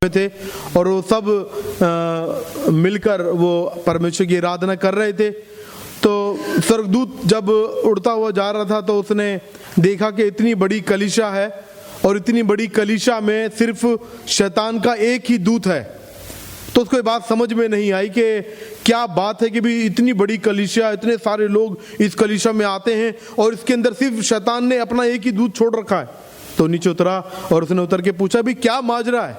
थे और वो सब मिलकर वो परमेश्वर की आराधना कर रहे थे। तो स्वर्गदूत जब उड़ता हुआ जा रहा था तो उसने देखा कि इतनी बड़ी कलीसिया है और इतनी बड़ी कलीसिया में सिर्फ शैतान का एक ही दूत है। तो उसको ये बात समझ में नहीं आई कि क्या बात है कि भी इतनी बड़ी कलीसिया, इतने सारे लोग इस कलीसिया में आते हैं और इसके अंदर सिर्फ शैतान ने अपना एक ही दूत छोड़ रखा है। तो नीचे उतरा और उसने उतर के पूछा भी क्या माजरा है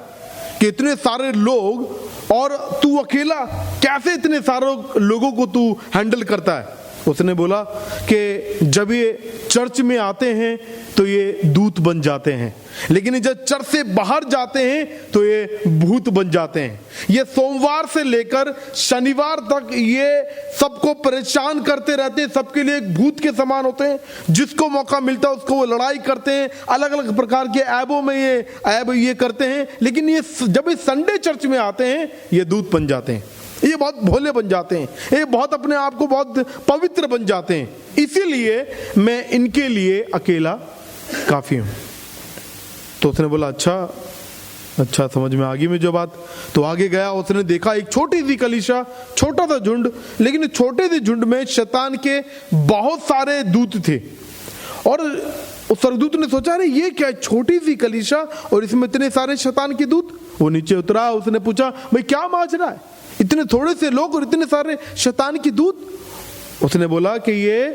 कि इतने सारे लोग और तू अकेला, कैसे इतने सारे लोगों को तू हैंडल करता है? उसने बोला कि जब ये चर्च में आते हैं तो ये दूत बन जाते हैं, लेकिन जब चर्च से बाहर जाते हैं तो ये भूत बन जाते हैं। ये सोमवार से लेकर शनिवार तक ये सबको परेशान करते रहते हैं, सबके लिए एक भूत के समान होते हैं। जिसको मौका मिलता है उसको वो लड़ाई करते हैं, अलग अलग प्रकार के ऐबों में ये ऐब ये करते हैं। लेकिन ये जब ये संडे चर्च में आते हैं ये दूत बन जाते हैं, ये बहुत भोले बन जाते हैं, ये बहुत अपने आप को बहुत पवित्र बन जाते हैं। इसीलिए मैं इनके लिए अकेला काफी हूं। तो उसने बोला अच्छा समझ में आ गई मुझे बात। तो आगे गया, उसने देखा एक छोटी सी कलीसिया, छोटा सा झुंड, लेकिन छोटे से झुंड में शैतान के बहुत सारे दूत थे। और उस स्वर्गदूत ने सोचा अरे ये क्या छोटी सी कलीसिया और इसमें इतने सारे शैतान के दूत। वो नीचे उतरा, उसने पूछा भाई क्या माजरा है, इतने थोड़े से लोग और इतने सारे शैतान की दूत? उसने बोला कि ये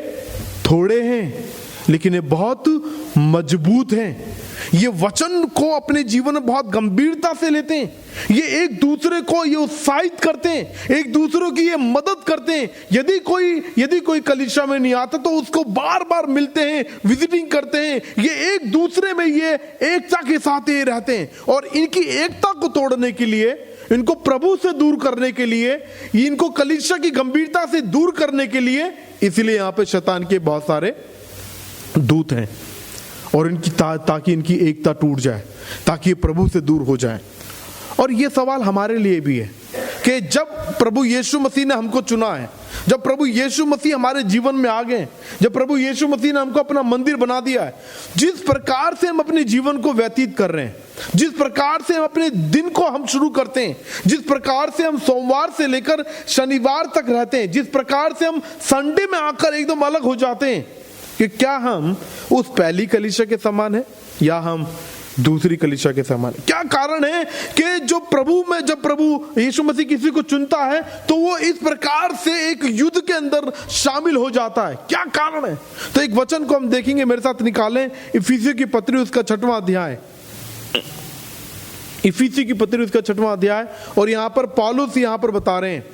थोड़े हैं लेकिन ये बहुत मजबूत हैं। ये वचन को अपने जीवन में बहुत गंभीरता से लेते हैं। ये एक दूसरे को ये उत्साहित करते हैं, एक दूसरे की ये मदद करते हैं। यदि कोई कलीसिया में नहीं आता तो उसको बार बार मिलते हैं, विजिटिंग करते हैं। ये एक दूसरे में ये एकता के साथ ये रहते हैं। और इनकी एकता को तोड़ने के लिए, इनको प्रभु से दूर करने के लिए, इनको कलीसिया की गंभीरता से दूर करने के लिए, इसलिए यहां पे शैतान के बहुत सारे दूत हैं और इनकी ताकि इनकी एकता टूट जाए, ताकि ये प्रभु से दूर हो जाए। और ये सवाल हमारे लिए भी है कि जब प्रभु यीशु मसीह ने हमको चुना है, जब प्रभु यीशु मसीह हमारे जीवन में आ गए, जब प्रभु यीशु मसीह ने हमको अपना मंदिर बना दिया है, जिस प्रकार से हम अपने जीवन को व्यतीत कर रहे हैं, जिस प्रकार से हम अपने दिन को हम शुरू करते हैं, जिस प्रकार से हम सोमवार से लेकर शनिवार तक रहते हैं, जिस प्रकार से हम संडे में आकर एकदम अलग हो जाते हैं, कि क्या हम उस पहली कलीसिया के समान है या हम दूसरी कलीसिया के समान? क्या कारण है कि जब प्रभु यीशु मसीह किसी को चुनता है तो वो इस प्रकार से एक युद्ध के अंदर शामिल हो जाता है? क्या कारण है? तो एक वचन को हम देखेंगे, मेरे साथ निकालें, इफिसियों की पत्री उसका 6वां अध्याय। इफिसी की पत्री उसका 6वां अध्याय। और यहां पर पौलुस यहां पर बता रहे हैं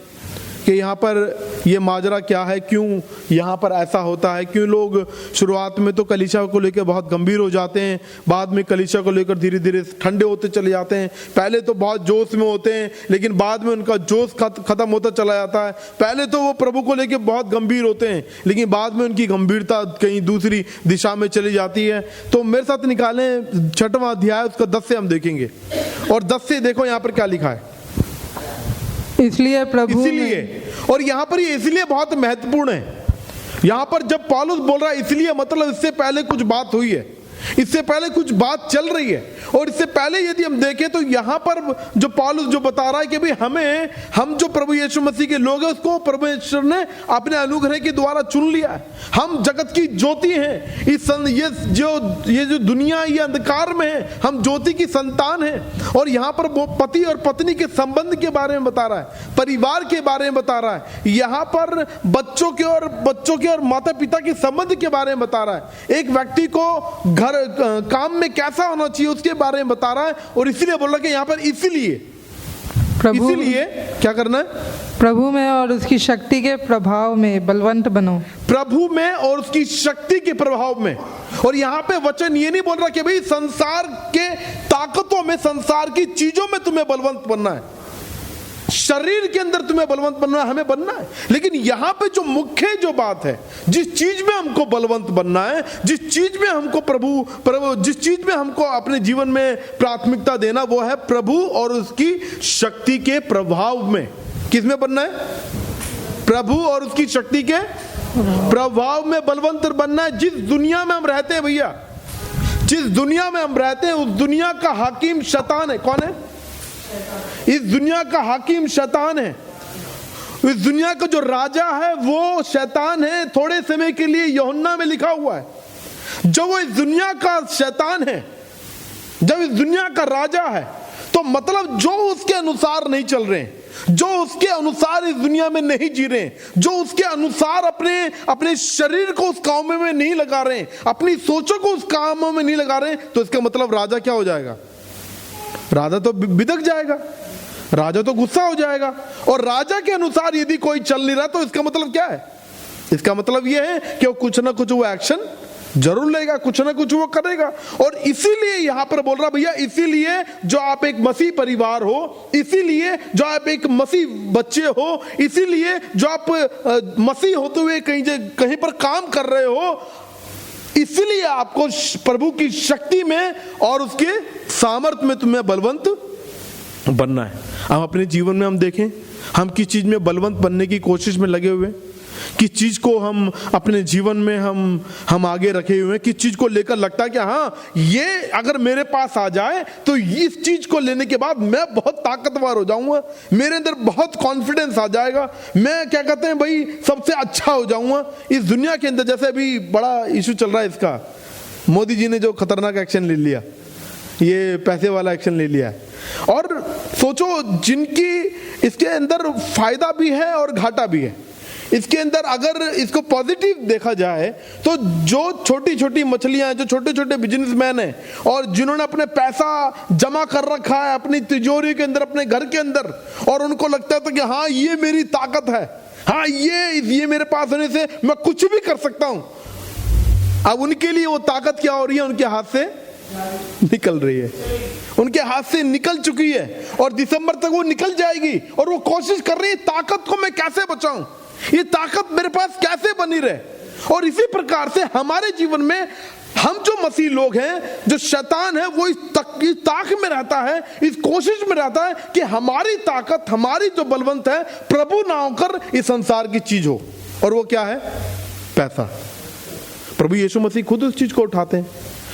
कि यहाँ पर ये माजरा क्या है, क्यों यहाँ पर ऐसा होता है, क्यों लोग शुरुआत में तो कलीसिया को लेकर बहुत गंभीर हो जाते हैं, बाद में कलीसिया को लेकर धीरे धीरे ठंडे होते चले जाते हैं। पहले तो बहुत जोश में होते हैं लेकिन बाद में उनका जोश खत्म होता चला जाता है। पहले तो वो प्रभु को लेकर बहुत गंभीर होते हैं लेकिन बाद में उनकी गंभीरता कहीं दूसरी दिशा में चली जाती है। तो मेरे साथ निकालें 6वां अध्याय, उसका 10 से हम देखेंगे। और 10 से देखो यहाँ पर क्या लिखा है। इसलिए और यहां पर ये इसलिए बहुत महत्वपूर्ण है। यहां पर जब पौलुस बोल रहा है इसलिए, मतलब इससे पहले कुछ बात हुई है, इससे पहले कुछ बात चल रही है। और इससे पहले यदि हम देखें तो यहां पर जो पौलुस जो बता रहा है कि भाई हम जो प्रभु यीशु मसीह के लोग हैं उसको परमेश्वर ने अपने अनुग्रह के द्वारा चुन लिया है। हम जगत की ज्योति हैं। ये जो दुनिया ये अंधकार में है, हम ज्योति की संतान हैं। और यहां पर वो पति और पत्नी के संबंध के बारे में बता रहा है, परिवार के बारे में बता रहा है, यहां पर बच्चों के और माता पिता के संबंध के बारे में बता रहा है, एक व्यक्ति को घर काम में कैसा होना चाहिए उसके बारे में बता रहा है। और इसीलिए बोल रहा है कि यहाँ पर इसीलिए क्या करना है? प्रभु में और उसकी शक्ति के प्रभाव में बलवंत बनो। प्रभु में और उसकी शक्ति के प्रभाव में। और यहाँ पे वचन ये नहीं बोल रहा कि भाई संसार के ताकतों में, संसार की चीजों में तुम्हें बलवंत बनना है, शरीर के अंदर तुम्हें बलवंत बनना है, हमें बनना है। लेकिन यहां पे जो मुख्य जो बात है, जिस चीज में हमको बलवंत बनना है, जिस चीज में हमको जिस चीज में हमको अपने जीवन में प्राथमिकता देना, वो है प्रभु और उसकी शक्ति के प्रभाव में। किस में बनना है? प्रभु और उसकी शक्ति के प्रभाव में बलवंत बनना है। जिस दुनिया में हम रहते हैं भैया, जिस दुनिया में हम रहते हैं उस दुनिया का हाकिम शैतान है। कौन है? इस दुनिया का हाकिम शैतान है। इस दुनिया का जो राजा है वो शैतान है। थोड़े समय के लिए यूहन्ना में लिखा हुआ है, जब वो इस दुनिया का शैतान है, जब इस दुनिया का राजा है, तो मतलब जो उसके अनुसार नहीं चल रहे, जो उसके अनुसार इस दुनिया में नहीं जी रहे, जो उसके अनुसार अपने शरीर को उस काम में नहीं लगा रहे, अपनी सोचों को उस कामों में नहीं लगा रहे, तो इसका मतलब राजा क्या हो जाएगा? राजा तो बिदक जाएगा, राजा तो गुस्सा हो जाएगा। और राजा के अनुसार यदि कोई चल नहीं रहा तो इसका मतलब क्या है? इसका मतलब यह है कि वो कुछ ना कुछ वो एक्शन जरूर लेगा, कुछ ना कुछ वो करेगा। और इसीलिए यहां पर बोल रहा भैया, इसीलिए जो आप एक मसीह परिवार हो, इसीलिए जो आप एक मसीह बच्चे हो, इसीलिए जो आप मसीह होते हुए कहीं पर काम कर रहे हो, इसीलिए आपको प्रभु की शक्ति में और उसके सामर्थ्य में तुम्हें बलवंत बनना है। हम अपने जीवन में हम देखें, हम किस चीज में बलवंत बनने की कोशिश में लगे हुए, किस चीज को हम अपने जीवन में हम आगे रखे हुए हैं, किस चीज को लेकर लगता है कि हाँ ये अगर मेरे पास आ जाए तो इस चीज को लेने के बाद मैं बहुत ताकतवर हो जाऊंगा, मेरे अंदर बहुत कॉन्फिडेंस आ जाएगा, मैं क्या कहते हैं भाई सबसे अच्छा हो जाऊंगा इस दुनिया के अंदर। जैसे अभी बड़ा इशू चल रहा है इसका, मोदी जी ने जो खतरनाक एक्शन ले लिया, ये पैसे वाला एक्शन ले लिया है। और सोचो जिनकी इसके अंदर फायदा भी है और घाटा भी है। इसके अंदर अगर इसको पॉजिटिव देखा जाए तो जो छोटी छोटी मछलियां, जो छोटे छोटे बिजनेसमैन हैं और जिन्होंने अपने पैसा जमा कर रखा है अपनी तिजोरी के अंदर, अपने घर के अंदर, और उनको लगता था कि हाँ ये मेरी ताकत है, हाँ ये मेरे पास होने से मैं कुछ भी कर सकता हूं। अब उनके लिए वो ताकत क्या हो रही है? उनके हाथ से निकल रही है, उनके हाथ से निकल चुकी है और दिसंबर तक वो निकल जाएगी। और वो कोशिश कर रही है ताकत को मैं कैसे बचाऊं, ये ताकत मेरे पास कैसे बनी रहे। और इसी प्रकार से हमारे जीवन में हम जो मसीह लोग हैं, जो शैतान है वो इस ताक में रहता है, इस कोशिश में रहता है कि हमारी ताकत, हमारी जो बलवंत है, प्रभु ना होकर इस संसार की चीज हो। और वो क्या है? पैसा। प्रभु यीशु मसीह खुद उस चीज को उठाते हैं।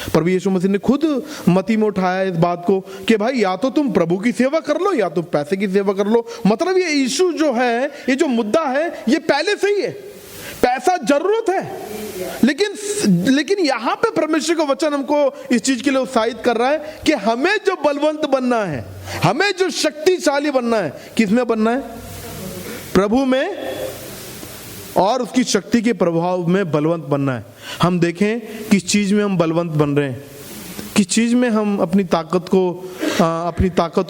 प्रभु यीशु मसीह ने खुद मत्ती में उठाया इस बात को कि भाई या तो तुम प्रभु की सेवा कर लो या तुम पैसे की सेवा कर लो। मतलब ये इशू जो है, ये जो मुद्दा है, ये पहले से ही है। पैसा जरूरत है, लेकिन यहां पे परमेश्वर का वचन हमको इस चीज के लिए उत्साहित कर रहा है कि हमें जो बलवंत बनना है, हमें जो शक्तिशाली बनना है, किसमें बनना है? प्रभु में और उसकी शक्ति के प्रभाव में बलवंत बनना है। हम देखें किस चीज में हम बलवंत बन रहे हैं, किस चीज में हम अपनी ताकत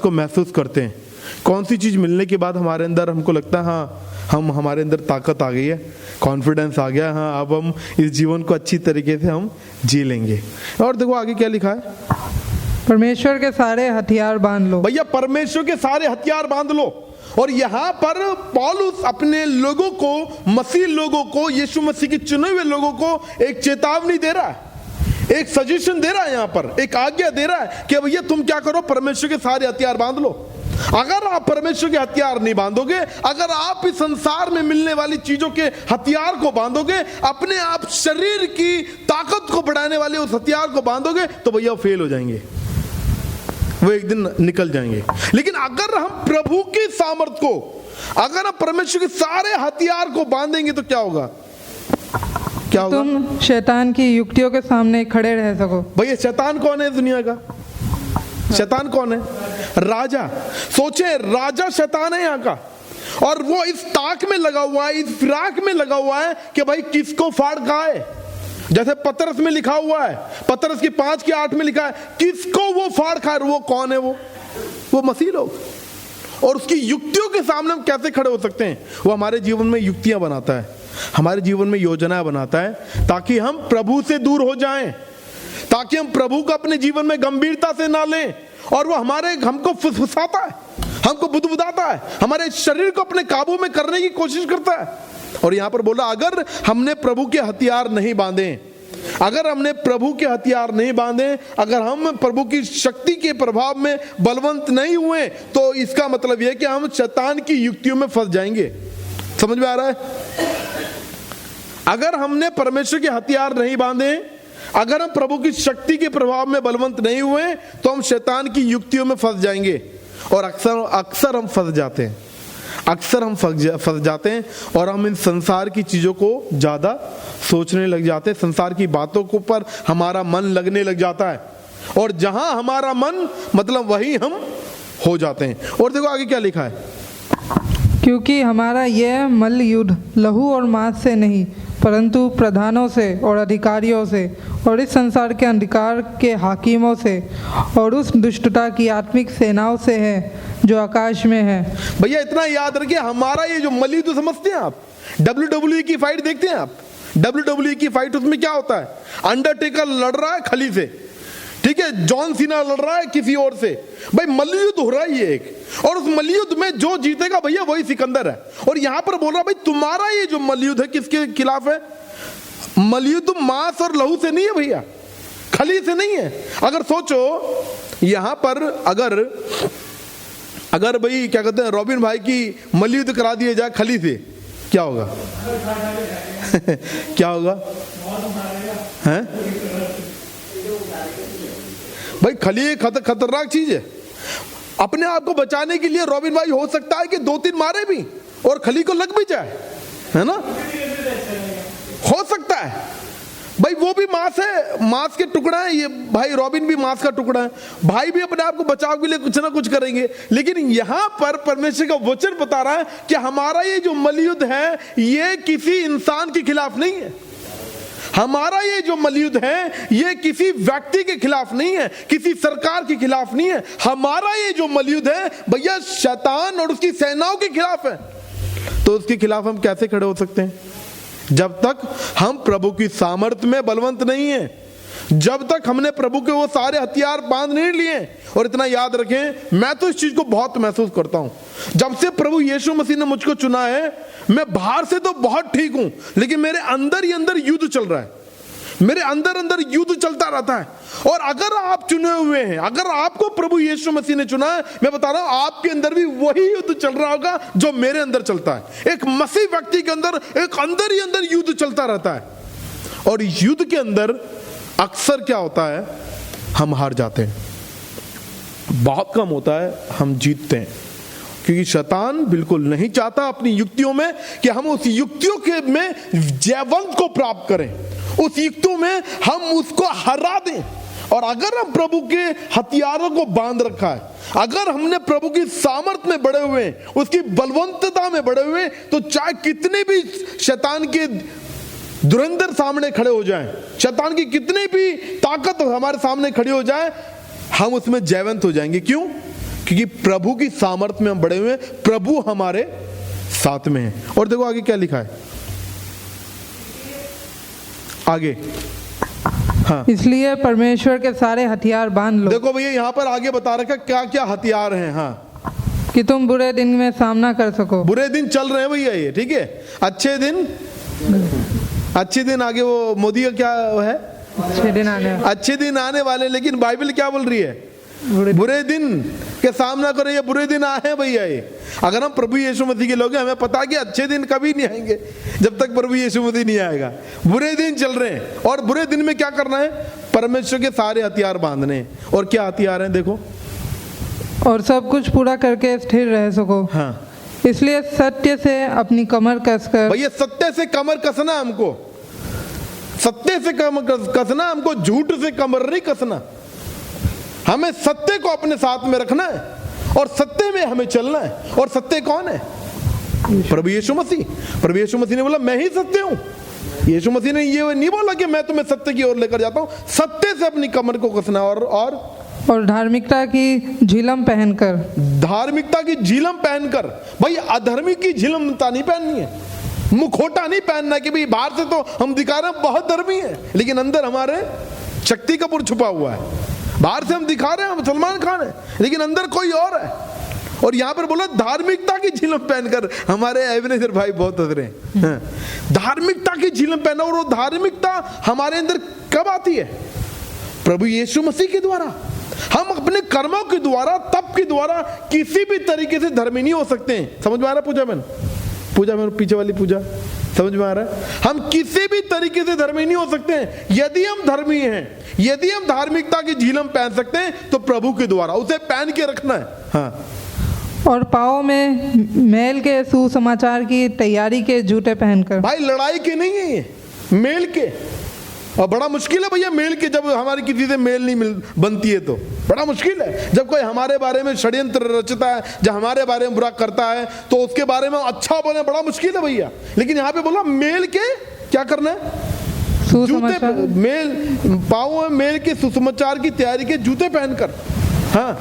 को महसूस करते हैं। कौन सी चीज मिलने के बाद हमारे अंदर हमको लगता है हाँ हमारे अंदर ताकत आ गई है, कॉन्फिडेंस आ गया, हाँ अब हम इस जीवन को अच्छी तरीके से हम जी लेंगे। और देखो आगे क्या लिखा है, परमेश्वर के सारे हथियार बांध लो। भैया परमेश्वर के सारे हथियार बांध लो। और यहां पर पौलुस अपने लोगों को, मसीह लोगों को, यीशु मसीह के चुने हुए लोगों को एक चेतावनी दे रहा है, एक सजेशन दे रहा है, यहां पर एक आज्ञा दे रहा है कि भैया तुम क्या करो, परमेश्वर के सारे हथियार बांध लो। अगर आप परमेश्वर के हथियार नहीं बांधोगे, अगर आप इस संसार में मिलने वाली चीजों के हथियार को बांधोगे, अपने आप शरीर की ताकत को बढ़ाने वाले उस हथियार को बांधोगे, तो भैया फेल हो जाएंगे, वो एक दिन निकल जाएंगे। लेकिन अगर हम प्रभु की सामर्थ को, अगर हम परमेश्वर के सारे हथियार को बांधेंगे तो क्या होगा? क्या होगा? तुम शैतान की युक्तियों के सामने खड़े रह सको। भैया शैतान कौन है दुनिया का? शैतान कौन है? राजा। सोचे राजा शैतान है यहाँ का, और वो इस ताक में लगा हुआ है, इस फिराक में लगा हुआ है कि भाई किसको फाड़ खाए। जैसे पतरस में लिखा हुआ है, पतरस की 5:8 में लिखा है, किसको वो फाड़ खाए। वो कौन है? वो मसीह लोग। और उसकी युक्तियों के सामने हम कैसे खड़े हो सकते हैं? वो हमारे जीवन में युक्तियां बनाता है, हमारे जीवन में योजनाएं बनाता है, ताकि हम प्रभु से दूर हो जाएं, ताकि हम प्रभु को अपने जीवन में गंभीरता से ना लें। और वो हमको फुसफुसाता है, हमको बुदबुदाता है, हमारे शरीर को अपने काबू में करने की कोशिश करता है। और यहां पर बोला अगर हमने प्रभु के हथियार नहीं बांधे, अगर हमने प्रभु के हथियार नहीं बांधे, अगर हम प्रभु की शक्ति के प्रभाव में बलवंत नहीं हुए, तो इसका मतलब यह है कि हम शैतान की युक्तियों में फंस जाएंगे। समझ में आ रहा है? अगर हमने परमेश्वर के हथियार नहीं बांधे, अगर हम प्रभु की शक्ति के प्रभाव में बलवंत नहीं हुए, तो हम शैतान की युक्तियों में फंस जाएंगे। और अक्सर हम फंस जाते हैं, अक्सर हम फंस जाते हैं और हम इन संसार की चीज़ों को ज़्यादा सोचने लग जाते हैं, संसार की बातों को पर हमारा मन लगने लग जाता है, और जहां हमारा मन मतलब वही हम हो जाते हैं। और देखो आगे क्या लिखा है, क्योंकि हमारा यह मल्ल युद्ध लहू और मांस से नहीं परंतु प्रधानों से और अधिकारियों से और इस संसार के अंधकार के हाकिमों से और उस दुष्टता की आत्मिक सेनाओं से है जो आकाश में है। भैया इतना याद रखिए, हमारा ये जो मल्ल युद्ध समझते हैं आप, WWE की फाइट देखते हैं आप, WWE की फाइट, उसमें क्या होता है, अंडरटेकर लड़ रहा है खली से, ठीक है, जॉन सीना लड़ रहा है किसी और से, भाई मल्ल युद्ध हो रहा है ये एक, और उस मल्ल युद्ध में जो जीतेगा भैया वही सिकंदर है। और यहां पर बोल रहा भाई तुम्हारा ये जो मल्ल युद्ध है किसके खिलाफ है, मल्ल युद्ध मांस और लहू से नहीं है भैया, खली से नहीं है। अगर सोचो यहां पर अगर भाई क्या कहते हैं रॉबिन भाई की मल्ल युद्ध करा दिए जाए खली से, क्या होगा क्या होगा हैं भाई, खली एक खतरनाक चीज है। अपने आप को बचाने के लिए रॉबिन भाई हो सकता है कि 2-3 मारे भी और खली को लग भी जाए, है ना, हो सकता है भाई, वो भी मांस है, मांस के टुकड़ा है ये भाई, रॉबिन भी मांस का टुकड़ा है, भाई भी अपने आप को बचाव के लिए कुछ ना कुछ करेंगे। लेकिन यहां पर परमेश्वर का वचन बता रहा है कि हमारा ये जो मल्ल युद्ध है ये किसी इंसान के खिलाफ नहीं है, हमारा ये जो मल्ल युद्ध है ये किसी व्यक्ति के खिलाफ नहीं है, किसी सरकार के खिलाफ नहीं है, हमारा ये जो मल्ल युद्ध है भैया शैतान और उसकी सेनाओं के खिलाफ है। तो उसके खिलाफ हम कैसे खड़े हो सकते हैं, जब तक हम प्रभु की सामर्थ्य में बलवंत नहीं है, जब तक हमने प्रभु के वो सारे हथियार बांध नहीं लिए। और इतना याद रखें, मैं तो इस चीज को बहुत महसूस करता हूं, जब से प्रभु यीशु मसीह ने मुझको चुना है, मैं बाहर से तो बहुत ठीक हूं लेकिन मेरे अंदर ही अंदर युद्ध चल रहा है, मेरे अंदर युद्ध चलता रहता है। और अगर आप चुने हुए हैं, अगर आपको प्रभु यीशु मसीह ने चुना है, मैं बता रहा हूं आपके अंदर भी वही युद्ध चल रहा होगा जो मेरे अंदर चलता है। एक मसीह व्यक्ति के अंदर एक अंदर ही अंदर युद्ध चलता रहता है, और युद्ध के अंदर अक्सर क्या होता है, हम हार जाते हैं, बहुत कम होता है हम जीतते हैं, क्योंकि शैतान बिल्कुल नहीं चाहता अपनी युक्तियों में कि हम उस युक्तियों के में जयवंत को प्राप्त करें, उस युक्तियों में हम उसको हरा दें। और अगर हम प्रभु के हथियारों को बांध रखा है, अगर हमने प्रभु की सामर्थ में बढ़े हुए, उसकी बलवंतता में बढ़े हुए, तो चाहे कितने भी शैतान के धुरंधर सामने खड़े हो जाएं, शैतान की कितनी भी ताकत हमारे सामने खड़ी हो जाए, हम उसमें जयवंत हो जाएंगे। क्यों? क्योंकि प्रभु की सामर्थ में हम बढ़े हुए, प्रभु हमारे साथ में है। और देखो आगे क्या लिखा है, आगे, हाँ, इसलिए परमेश्वर के सारे हथियार बांध लो। देखो भैया यहाँ पर आगे बता रखा क्या क्या हथियार हैं, हाँ, कि तुम बुरे दिन में सामना कर सको। बुरे दिन चल रहे हैं भैया ये, ठीक है, अच्छे दिन आगे वो मोदी का क्या है, अच्छे दिन आने वाले। लेकिन बाइबल क्या बोल रही है, बुरे दिन के सामना करो, ये बुरे दिन आए हैं भैया। ये अगर हम प्रभु यीशु मसीह के लोग हैं, हमें पता है कि अच्छे दिन कभी नहीं आएंगे जब तक प्रभु यीशु मसीह नहीं आएगा। बुरे दिन चल रहे हैं, और बुरे दिन में क्या करना है, परमेश्वर के सारे हथियार बांधने हैं। और क्या हथियार हैं देखो, और सब कुछ पूरा करके स्थिर रह सको। हाँ, इसलिए सत्य से अपनी कमर कसकर, भैया सत्य से कमर कसना, हमको सत्य से कमर कसना, हमको झूठ से कमर नहीं कसना। हमें सत्य को अपने साथ में रखना है और सत्य में हमें चलना है। और सत्य कौन है, प्रभु यीशु मसीह। प्रभु यीशु मसीह ने बोला मैं ही सत्य हूं। यीशु मसीह ने ये नहीं बोला कि मैं तुम्हें सत्य की ओर लेकर जाता हूं, सत्य से अपनी कमर को कसना। और धार्मिकता की झिलम पहनकर, धार्मिकता की झिलम पहनकर, भाई अधर्मी की झिलमता नहीं पहननी है, मुखोटा नहीं पहनना कि भाई बाहर से तो हम दिखा रहे हैं बहुत धर्मी है, लेकिन अंदर हमारे शक्ति कपूर छुपा हुआ है। बाहर से हम दिखा रहे हैं हम सलमान खान है, लेकिन अंदर कोई और है। और यहां पर बोला धार्मिकता की झिलम पहनकर, हमारे एबनेजर भाई बहुत हंस रहे हैं, धार्मिकता की झिलम पहना। और वो धार्मिकता हमारे अंदर कब आती है, प्रभु यीशु मसीह के द्वारा। हम अपने कर्मों के द्वारा, तप के द्वारा किसी भी तरीके से धर्मी नहीं हो सकते हैं। समझ में आ रहा, पूजा बहन पीछे वाली पूजा, समझ में आ रहा है? हम किसी भी तरीके से धर्मी नहीं हो सकते हैं। यदि हम धर्मी हैं, यदि हम धार्मिकता की झीलम पहन सकते हैं तो प्रभु के द्वारा उसे पहन के रखना है। हाँ, और पाँव में मेल के सुसमाचार की तैयारी के जूते पहनकर। भाई लड़ाई के नहीं है ये, मेल के। और बड़ा मुश्किल है भैया मेल के, जब हमारी किसी से मेल नहीं बनती है तो बड़ा मुश्किल है। जब कोई हमारे बारे में षड्यंत्र रचता है, जब हमारे बारे में बुरा करता है तो उसके बारे में अच्छा बोले, बड़ा मुश्किल है भैया। लेकिन यहाँ पे बोला मेल के क्या करना है? जूते, मेल, पाँव में मेल के सुसमाचार की तैयारी के जूते पहनकर। हाँ,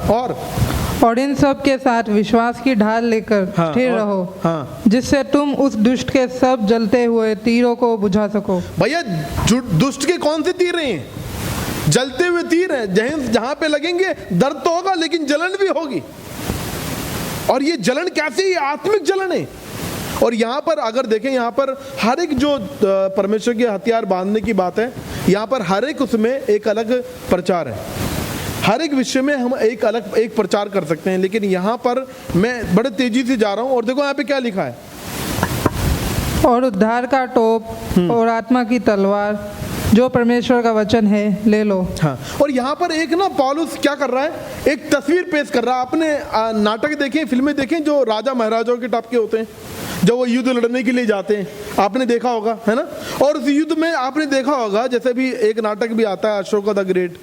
और इन सब के साथ विश्वास की ढाल लेकर स्थिर रहो, जिससे तुम उस दुष्ट के सब जलते हुए तीरों को बुझा सको। भैया दुष्ट के कौन से तीर हैं? जलते हुए तीर हैं। जहां पे लगेंगे दर्द तो होगा, लेकिन जलन भी होगी। और ये जलन कैसी? ये आत्मिक जलन है। और यहाँ पर अगर देखें, यहाँ पर हर एक जो परमेश्वर के हथियार बांधने की बात है, यहाँ पर हर एक उसमें एक अलग प्रचार है। हर एक विषय में हम एक प्रचार कर सकते हैं। लेकिन यहाँ पर मैं बड़े तेजी से जा रहा हूँ और देखो यहाँ पे क्या लिखा है, और उद्धार का टोप और आत्मा की तलवार जो परमेश्वर का वचन है ले लो। हाँ, और यहाँ पर एक ना पौलुस क्या कर रहा है, एक तस्वीर पेश कर रहा है। आपने नाटक देखे, फिल्में देखें जो राजा महाराजाओं के टाइप के होते हैं, जब वो युद्ध लड़ने के लिए जाते हैं, आपने देखा होगा, है ना? और उस युद्ध में आपने देखा होगा, जैसे भी एक नाटक भी आता है अशोक द ग्रेट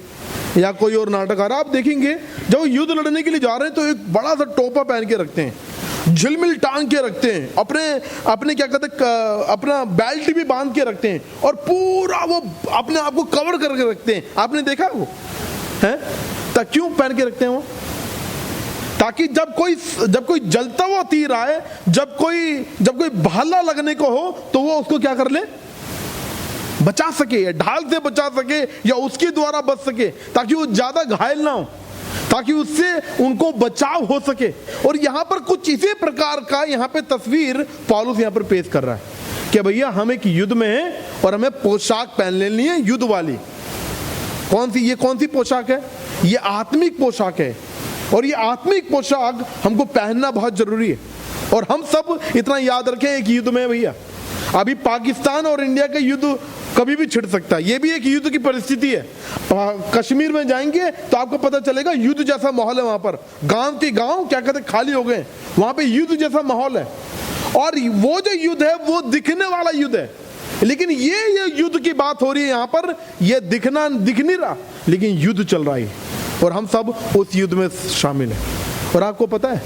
या कोई और नाटक आ रहा है, आप देखेंगे जब वो युद्ध लड़ने के लिए जा रहे हैं तो एक बड़ा सा टोपा पहन के रखते हैं, झिलमिल टांग के रखते हैं, अपने क्या कहते हैं, अपना बेल्ट भी बांध के रखते हैं और पूरा वो अपने आप को कवर करके रखते हैं। आपने देखा वो है? क्यों पहन के रखते हैं वो? ताकि जब कोई जलता हुआ तीर आए, जब कोई भाला लगने को हो तो वो उसको क्या कर ले, बचा सके, या ढाल से बचा सके, या उसके द्वारा बच सके, ताकि वो ज्यादा घायल ना हो, ताकि उससे उनको बचाव हो सके। और यहाँ पर कुछ इसी प्रकार का यहाँ पे तस्वीर पौलुस यहाँ पर पेश कर रहा है कि भैया हम एक युद्ध में हैं और हमें पोशाक पहन लेनी है युद्ध वाली। ये कौन सी पोशाक है? ये आत्मिक पोशाक है। और ये आत्मिक पोशाक हमको पहनना बहुत जरूरी है। और हम सब इतना याद रखें, एक युद्ध में भैया अभी पाकिस्तान और इंडिया का युद्ध कभी भी छिड़ सकता है। ये भी एक युद्ध की परिस्थिति है। कश्मीर में जाएंगे तो आपको पता चलेगा युद्ध जैसा माहौल है। वहां पर गांव के गांव क्या कहते खाली हो गए, वहां पे युद्ध जैसा माहौल है। और वो जो युद्ध है वो दिखने वाला युद्ध है, लेकिन ये युद्ध की बात हो रही है यहाँ पर। ये दिख नहीं रहा, लेकिन युद्ध चल रहा है और हम सब उस युद्ध में शामिल हैं। और आपको पता है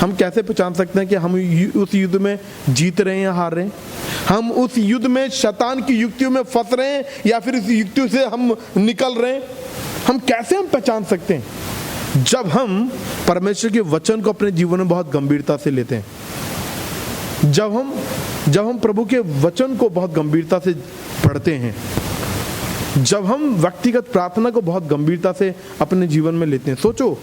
हम कैसे पहचान सकते हैं कि हम उस युद्ध में जीत रहे हैं या हार रहे हैं? हम उस युद्ध में शैतान की युक्तियों में फंस रहे हैं या फिर इस युक्तियों से हम निकल रहे हैं? हम कैसे पहचान सकते हैं? जब हम परमेश्वर के वचन को अपने जीवन में बहुत गंभीरता से लेते हैं, जब हम प्रभु के वचन को बहुत गंभीरता से पढ़ते हैं, जब हम व्यक्तिगत प्रार्थना को बहुत गंभीरता से अपने जीवन में लेते हैं। सोचो,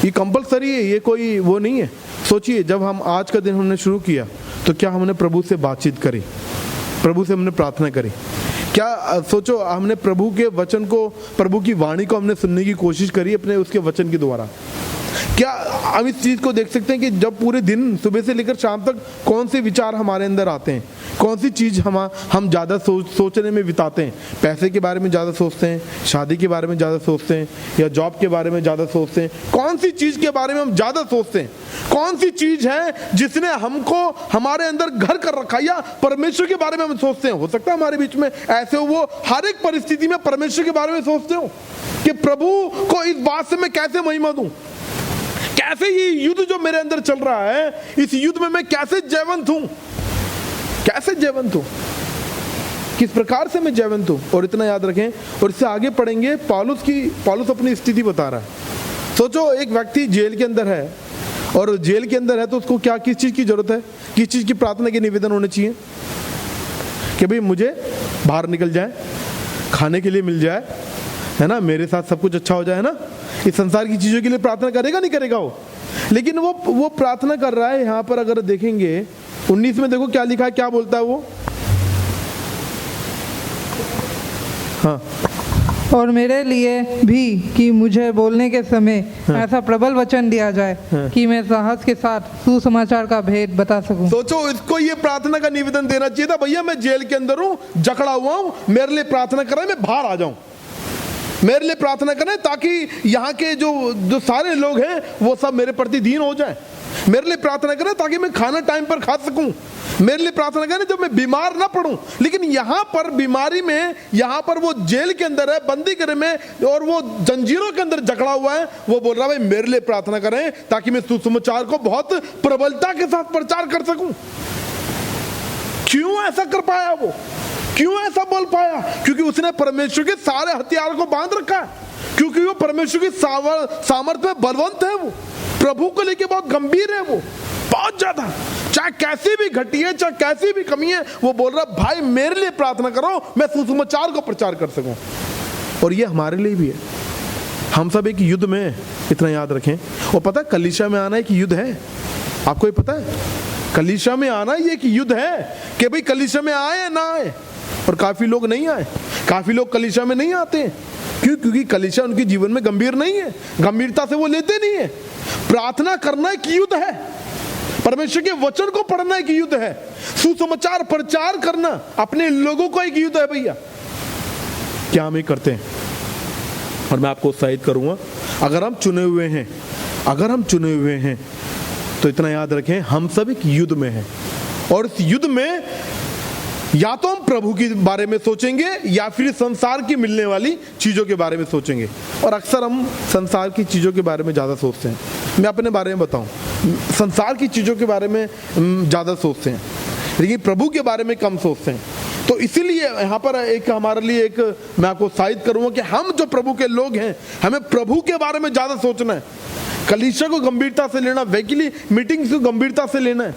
ये कंपलसरी है, ये कोई वो नहीं है। सोचिए, जब हम आज का दिन हमने शुरू किया तो क्या हमने प्रभु से बातचीत करी? प्रभु से हमने प्रार्थना करी? क्या सोचो, हमने प्रभु के वचन को, प्रभु की वाणी को हमने सुनने की कोशिश करी अपने उसके वचन के द्वारा? क्या हम इस चीज को देख सकते हैं कि जब पूरे दिन सुबह से लेकर शाम तक कौन से विचार हमारे अंदर आते हैं, कौन सी चीज हम ज्यादा सोचने में बिताते हैं? पैसे के बारे में ज्यादा सोचते हैं, शादी के बारे में ज्यादा सोचते हैं, या जॉब के बारे में ज्यादा सोचते हैं? कौन सी चीज के बारे में हम ज्यादा सोचते हैं? कौन सी चीज है जिसने हमको हमारे अंदर घर कर रखा, या परमेश्वर के बारे में हम सोचते हैं? हो सकता है हमारे बीच में ऐसे हो, वो हर एक परिस्थिति में परमेश्वर के बारे में सोचते हो कि प्रभु को इस बात से मैं कैसे महिमा दूं, कैसे ये युद्ध जो मेरे अंदर चल रहा है, इस युद्ध में मैं कैसे जयवंत हूं, कैसे जयवंत हूं, किस प्रकार से मैं जयवंत हूं। और इतना याद रखें, और इससे आगे पढ़ेंगे, पौलुस अपनी स्थिति बता रहा है। सोचो, एक व्यक्ति जेल के अंदर है, और जेल के अंदर है तो उसको क्या, किस चीज की जरूरत है, किस चीज की प्रार्थना के निवेदन होने चाहिए कि भाई मुझे बाहर निकल जाए, खाने के लिए मिल जाए, है ना, मेरे साथ सब कुछ अच्छा हो जाए ना। इस संसार की चीजों के लिए प्रार्थना करेगा नहीं करेगा वो? लेकिन वो प्रार्थना कर रहा है। यहाँ पर अगर देखेंगे 19 में, देखो क्या लिखा है, क्या बोलता है वो? हाँ, और मेरे लिए भी कि मुझे बोलने के समय ऐसा प्रबल वचन दिया जाए कि मैं साहस के साथ सुसमाचार का भेद बता सकूं। सोचो, इसको ये प्रार्थना का निवेदन देना चाहिए था, भैया मैं जेल के अंदर हूं, जकड़ा हुआ हूं, मेरे लिए प्रार्थना करें, मैं बाहर आ जाऊं, मेरे लिए प्रार्थना करें ताकि यहाँ के जो सारे लोग हैं वो सब मेरे प्रति दीन हो जाए। मेरे लिए प्रार्थना करें ताकि मैं खाना टाइम पर खा सकूं। मेरे लिए प्रार्थना करें जब मैं बीमार ना पड़ूं। लेकिन यहाँ पर बीमारी में, यहाँ पर वो जेल के अंदर है, बंदी गृह में, और वो जंजीरों के अंदर जकड़ा हुआ है, वो बोल रहा है भाई मेरे लिए प्रार्थना करें ताकि मैं सुसमाचार को बहुत प्रबलता के साथ प्रचार कर सकूं। क्यों ऐसा कर पाया वो? क्यों ऐसा बोल पाया? क्योंकि उसने परमेश्वर के सारे हथियारों को बांध रखा है, क्योंकि वो परमेश्वर की सामर्थ्य में बलवंत है, वो प्रभु को लेके बहुत गंभीर है, वो बहुत ज्यादा, चाहे कैसी भी घटी है, चाहे कैसी भी कमी है, वो बोल रहा भाई मेरे लिए प्रार्थना करो, मैं सुसमाचार को प्रचार कर सकूं। और ये हमारे लिए भी है। हम सब एक युद्ध में, इतना याद रखें। और पता है कलीसिया में आना एक युद्ध है, आपको ये पता है? कलीसिया में आना ये एक युद्ध है कि भाई कलीसिया में आए ना आए। और काफी लोग नहीं आए, काफी लोग कलीसिया में नहीं आते। क्यों? क्योंकि कलीसिया उनके जीवन में गंभीर नहीं है, गंभीरता से वो लेते नहीं है। प्रार्थना करना एक युद्ध है, परमेश्वर के वचन को पढ़ना एक युद्ध है, सुसमाचार प्रचार करना अपने लोगों को एक युद्ध है भैया। क्या हम ये करते हैं? और मैं आपको उत्साहित करूंगा, अगर हम चुने हुए हैं, अगर हम चुने हुए हैं तो इतना याद रखें हम सब एक युद्ध में हैं। और इस युद्ध में या तो हम प्रभु के बारे में सोचेंगे या फिर संसार की मिलने वाली चीजों के बारे में सोचेंगे। और अक्सर हम संसार की चीजों के बारे में ज्यादा सोचते हैं। मैं अपने बारे में बताऊं, संसार की चीजों के बारे में ज्यादा सोचते हैं, लेकिन प्रभु के बारे में कम सोचते हैं। तो इसीलिए यहाँ पर एक हमारे लिए एक मैं आपको उत्साहित करूंगा कि हम जो प्रभु के लोग हैं, हमें प्रभु के बारे में ज्यादा सोचना है, कलीसिया को गंभीरता से लेना, वैकल्पिक मीटिंग्स को गंभीरता से लेना है,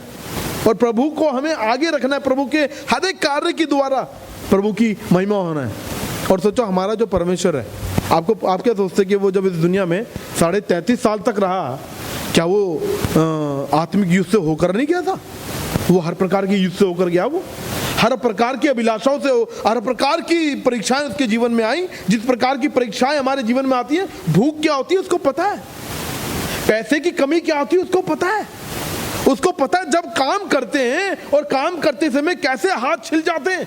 और प्रभु को हमें आगे रखना है। प्रभु के हर एक कार्य के द्वारा प्रभु की महिमा होना है। और सोचो हमारा जो परमेश्वर है, आप क्या सोचते कि वो जब इस दुनिया में 33.5 साल तक रहा, क्या वो आत्मिक युद्ध से होकर नहीं गया था? वो हर प्रकार के युद्ध से होकर गया, वो हर प्रकार की अभिलाषाओं से, हर प्रकार की परीक्षाएं उसके जीवन में आई। जिस प्रकार की परीक्षाएं हमारे जीवन में आती है, भूख क्या होती है उसको पता है, पैसे की कमी क्या होती है उसको पता है, उसको पता है जब काम करते हैं और काम करते समय कैसे हाथ छिल जाते हैं,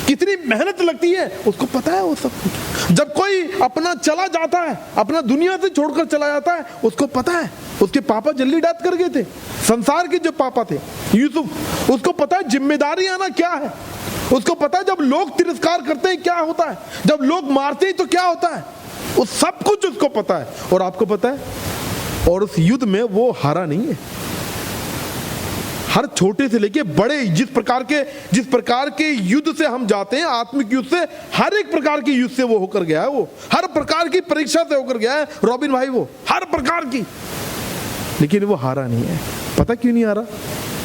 कितनी मेहनत लगती है, उसको पता है वो सब कुछ। जब कोई अपना चला जाता है, अपना दुनिया से छोड़कर चला जाता है, उसको पता है। उसके पापा जल्दी डेथ कर गए थे, संसार के जो पापा थे यूसुफ, उसको पता है जिम्मेदारी आना क्या है, उसको पता है जब लोग तिरस्कार करते हैं क्या होता है, जब लोग मारते हैं तो क्या होता है, वो सब कुछ उसको पता है। और आपको पता है, और उस युद्ध में वो हारा नहीं है। हर छोटे से लेके बड़े, जिस प्रकार के युद्ध से हम जाते हैं, आत्मिक युद्ध से, हर एक प्रकार के युद्ध से वो होकर गया है, वो हर प्रकार की परीक्षा से होकर गया है रॉबिन भाई, वो हर प्रकार की, लेकिन वो हारा नहीं है। पता क्यों नहीं हारा?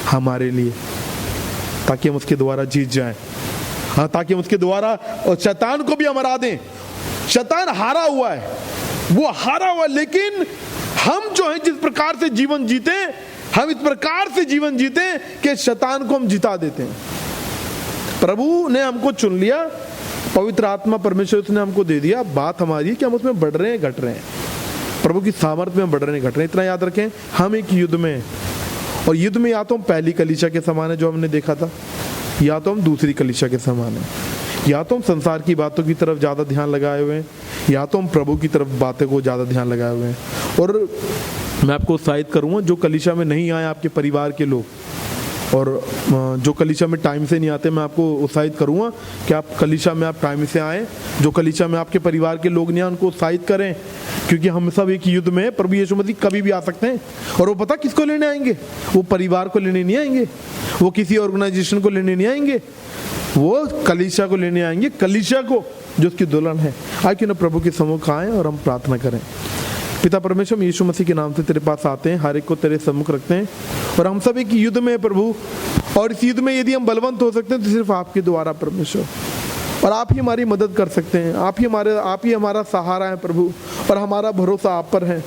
हमारे लिए, ताकि हम उसके द्वारा जीत जाएं। हाँ, ताकि हम उसके द्वारा शैतान को भी हम हरा दें। शैतान हारा हुआ है, वो हारा हुआ, लेकिन हम जो है जिस प्रकार से जीवन जीते, हम इस प्रकार से जीवन जीते कि शैतान को हम जिता देते हैं। प्रभु ने हमको चुन लिया, पवित्र आत्मा परमेश्वर ने हमको दे दिया। बात हमारी है कि हम उसमें बढ़ रहे हैं, घट रहे हैं, प्रभु की सामर्थ्य में बढ़ रहे हैं, घट रहे हैं। इतना याद रखें, हम एक युद्ध में हैं, और युद्ध में या तो हम पहली कलीसिया के समान है जो हमने देखा था, या तो हम दूसरी कलीसिया के समान है, या तो हम संसार की बातों की तरफ ज्यादा ध्यान लगाए हुए हैं, या तो हम प्रभु की तरफ बातों को ज्यादा ध्यान लगाए हुए हैं। और मैं आपको उत्साहित करूंगा, जो कलीसिया में नहीं आए आपके परिवार के लोग, और जो कलीसिया में टाइम से नहीं आते, मैं आपको उत्साहित करूंगा कि आप कलीसिया में आप टाइम से आएँ। जो कलीसिया में आपके परिवार के लोग नहीं आए, उनको उत्साहित करें, क्योंकि हम सब एक युद्ध में, प्रभु यीशु मसीह कभी भी आ सकते हैं। और वो पता किसको लेने आएंगे? वो परिवार को लेने नहीं आएंगे, वो किसी ऑर्गेनाइजेशन को लेने नहीं आएंगे, वो कलीसिया को लेने आएंगे, कलीसिया को जो उसकी दुल्हन है। आए क्यों ना प्रभु के सम्मुख आए और हम प्रार्थना करें। पिता परमेश्वर, यीशु मसीह के नाम से तेरे पास आते हैं, हर एक को तेरे सम्मुख रखते हैं, और हम सब एक युद्ध में है प्रभु। और इस युद्ध में यदि हम बलवंत हो सकते हैं तो सिर्फ आपके द्वारा परमेश्वर, और आप ही हमारी मदद कर सकते हैं। आप ही हमारा सहारा है प्रभु, और हमारा भरोसा आप पर है।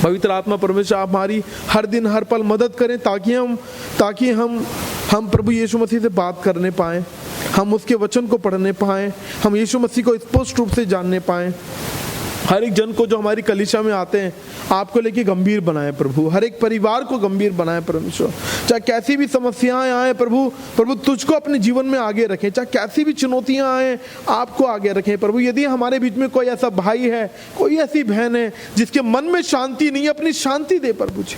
पवित्र आत्मा परमेश्वर, आप हमारी हर दिन हर पल मदद करें, ताकि हम प्रभु यीशु मसीह से बात करने पाएं, हम उसके वचन को पढ़ने पाएं, हम यीशु मसीह को स्पष्ट रूप से जानने पाएं। हर एक जन को जो हमारी कलीसिया में आते हैं आपको लेके गंभीर बनाए प्रभु, हर एक परिवार को गंभीर बनाए परमेश्वर। चाहे कैसी भी समस्याएं आए प्रभु, प्रभु तुझको अपने जीवन में आगे रखें। चाहे कैसी भी चुनौतियां आए आपको आगे रखें प्रभु। यदि हमारे बीच में कोई ऐसा भाई है, कोई ऐसी बहन है जिसके मन में शांति नहीं है, अपनी शांति दे प्रभु जी।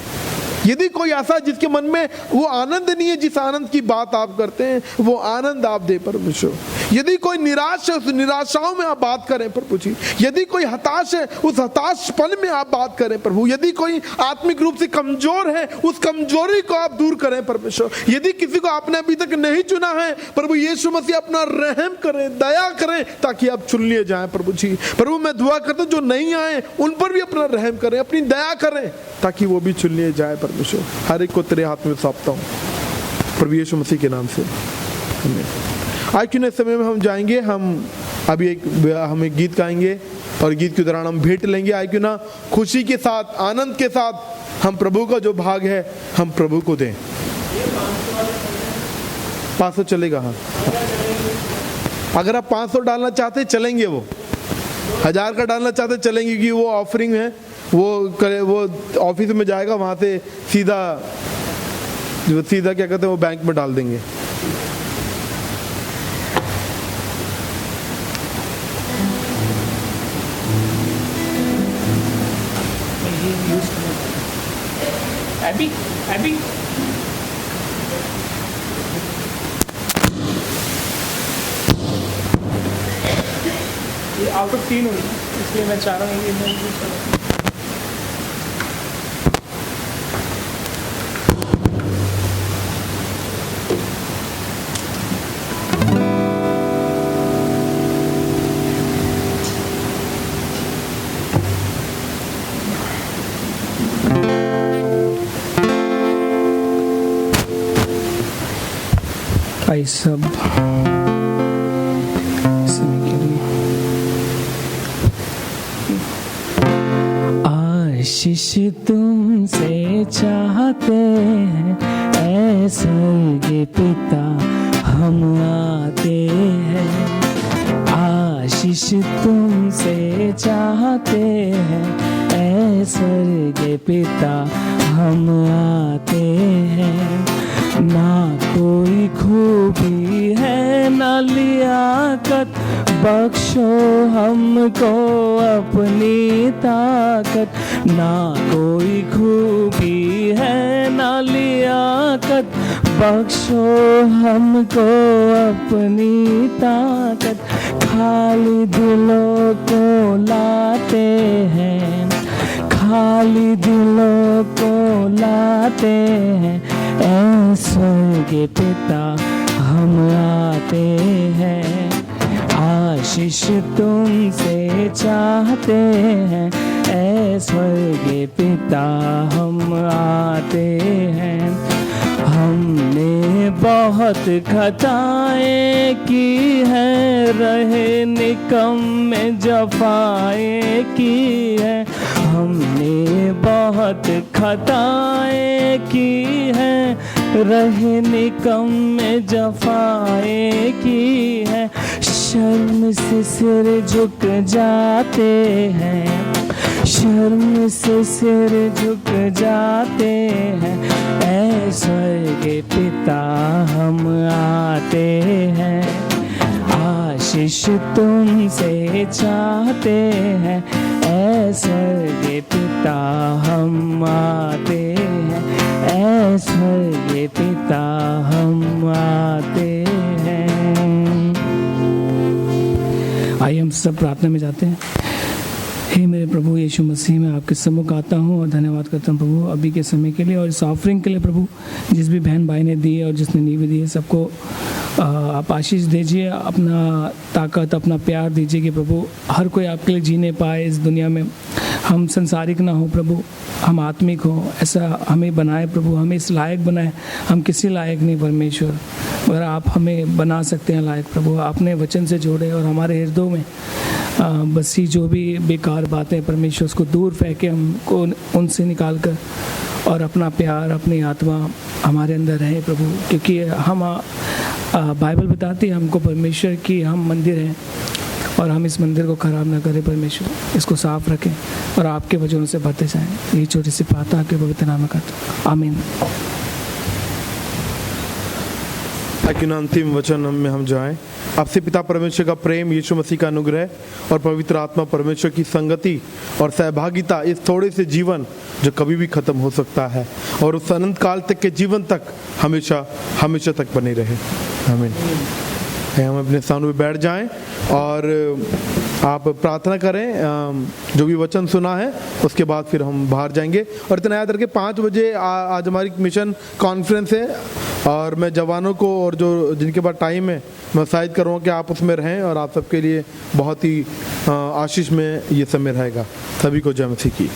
यदि कोई ऐसा जिसके मन में वो आनंद नहीं है, जिस आनंद की बात आप करते हैं वो आनंद आप दे परमेश्वर। यदि कोई निराश है, उस निराशाओं में आप बात करें प्रभु जी। यदि कोई हताश है, उस हताशपन में आप बात करें प्रभु। यदि कोई आत्मिक रूप से कमजोर है, उस कमजोरी को आप दूर करें परमेश्वर। यदि किसी को आपने अभी तक नहीं चुना है प्रभु यीशु मसीह अपना रहम करें, दया करें ताकि आप चुन लिए जाएं प्रभु जी। प्रभु मैं दुआ करता हूं जो नहीं आए उन पर भी अपना रहम करें, अपनी दया करें ताकि वो भी चुन लिए जाए परमेश्वर। हर एक को तेरे हाथ में सौंपता हूं प्रभु यीशु मसीह के नाम से, आमीन। आज के समय में हम जाएंगे, हम अभी हम एक गीत गाएंगे और गीत के दौरान हम भेंट लेंगे। आए क्यों ना खुशी के साथ, आनंद के साथ हम प्रभु का जो भाग है हम प्रभु को दें। 500 चलेगा, हाँ। अगर आप 500 डालना चाहते चलेंगे, वो 1000 का डालना चाहते चलेंगे, क्योंकि वो ऑफरिंग है, वो ऑफिस में जाएगा, वहां से सीधा क्या कहते हैं वो बैंक में डाल देंगे। अभी ये आउट ऑफ 3 हुई, इसलिए मैं चाह रहा हूँ ये मैं यूज करूँ। भाई सब आशीष तुमसे चाहते हैं ऐ स्वर्गीय पिता, हम आते हैं। आशीष तुमसे चाहते हैं ऐ स्वर्गीय पिता, हम आते हैं। ना कोई खूबी है ना लियाकत, बख्शो हमको अपनी ताकत। ना कोई खूबी है ना लियाकत, बख्शो हमको अपनी ताकत। खाली दिलों को लाते हैं, खाली दिलों को लाते हैं ऐ स्वर्गीय पिता, हम आते हैं। आशीष तुमसे चाहते हैं ऐ स्वर्गीय पिता, हम आते हैं। हमने बहुत खताएं की हैं, रहे निकम्मे जफाएं की है। हमने बहुत खताएं की हैं, रहे निकम्मे जफाएं की है। शर्म से सिर झुक जाते हैं, शर्म से सिर झुक जाते हैं ऐ स्वर्गीय पिता, हम आते हैं। आशीष तुमसे चाहते हैं ऐ स्वर्गीय पिता, हम आते हैं। ऐ स्वर्गीय पिता, हम आते हैं। आइए हम सब प्रार्थना में जाते हैं। हे मेरे प्रभु यीशु मसीह, मैं आपके सम्मुख आता हूँ और धन्यवाद करता हूँ प्रभु अभी के समय के लिए और इस ऑफरिंग के लिए प्रभु, जिस भी बहन भाई ने दी है और जिसने नहीं भी दी है, सबको आप आशीष दीजिए, अपना ताकत, अपना प्यार दीजिए कि प्रभु हर कोई आपके लिए जीने पाए इस दुनिया में। हम संसारिक ना हो प्रभु, हम आत्मिक हो, ऐसा हमें बनाए प्रभु, हमें इस लायक बनाए। हम किसी लायक नहीं परमेश्वर, मगर आप हमें बना सकते हैं लायक प्रभु। आपने वचन से जोड़े और हमारे हृदयों में बसी जो भी बेकार बातें परमेश्वर, उसको दूर फेंके, हमको उनसे निकाल कर और अपना प्यार, अपनी आत्मा हमारे अंदर रहे प्रभु, क्योंकि हम बाइबल बताती है हमको परमेश्वर की हम मंदिर हैं, और हम इस मंदिर को खराब ना करें परमेश्वर, इसको साफ रखें और आपके वचनों से भरते जाएं। ये छोटी सी प्रार्थना के पवित्र नाम में करता हूं, आमीन। ताकि अंतिम वचन में हम जाएं। आपसे पिता परमेश्वर का प्रेम, यीशु मसीह का अनुग्रह और पवित्र आत्मा परमेश्वर की संगति और सहभागिता इस थोड़े से जीवन जो कभी भी खत्म हो सकता है और उस अनंत काल तक के जीवन तक हमेशा हमेशा तक बने रहे। आमीन। हम अपने स्थानों पे बैठ जाएं और आप प्रार्थना करें। जो भी वचन सुना है उसके बाद फिर हम बाहर जाएंगे। और इतना याद रखें 5 बजे आज हमारी मिशन कॉन्फ्रेंस है और मैं जवानों को और जो जिनके पास टाइम है मैं उत्साहित करूँगा कि आप उसमें रहें और आप सबके लिए बहुत ही आशीष में ये समय रहेगा। सभी को जय मसीह की।